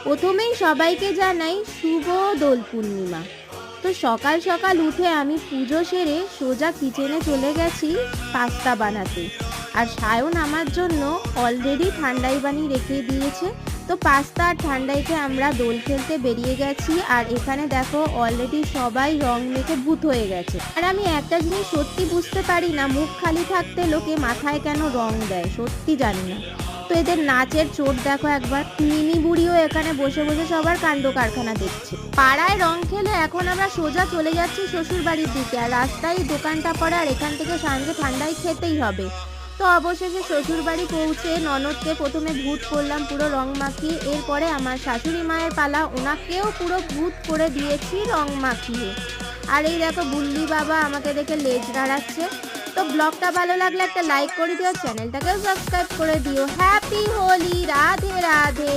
প্রথমেই সবাইকে জানাই শুভ দোল পূর্ণিমা। তো সকাল সকাল উঠে আমি পুজো সেরে সোজা কিচেনে চলে গেছি পাস্তা বানাতে। আর সায়ন আমার জন্য অলরেডি ঠান্ডাই বানিয়ে রেখে দিয়েছে। তো পাস্তা আর ঠান্ডাইকে আমরা দোল খেলতে বেরিয়ে গেছি। আর এখানে দেখো অলরেডি সবাই রং মেখে ভূত হয়ে গেছে। আর আমি একটা জিনিস সত্যি বুঝতে পারি না, মুখ খালি থাকতে লোকে মাথায় কেন রং দেয়, সত্যি জানি না। তো এদের নাচের চোট দেখো একবার। মিনি বুড়িও এখানে বসে বসে সবার কাণ্ড কারখানা দেখছে। পাড়ায় রং খেলে এখন আমরা সোজা চলে যাচ্ছি শ্বশুর বাড়ির দিকে। আর রাস্তায় দোকানটা পড়ে, আর এখান থেকে সাঁঝে ঠান্ডায় খেতেই হবে। তো অবশেষে শ্বশুর বাড়ি পৌঁছে ননদকে প্রথমে ভূত করলাম পুরো রং মাখিয়ে। এরপরে আমার শাশুড়ি মায়ের পালা, ওনাকেও পুরো ভূত করে দিয়েছি রং মাখিয়ে। আর এই দেখো বুল্লি বাবা আমাকে দেখে লেজ নাড়াচ্ছে। তো ব্লগটা ভালো লাগলে একটা লাইক করে দিও, চ্যানেলটাকেও সাবস্ক্রাইব করে দিও। হ্যাপি হোলি, রাধে রাধে।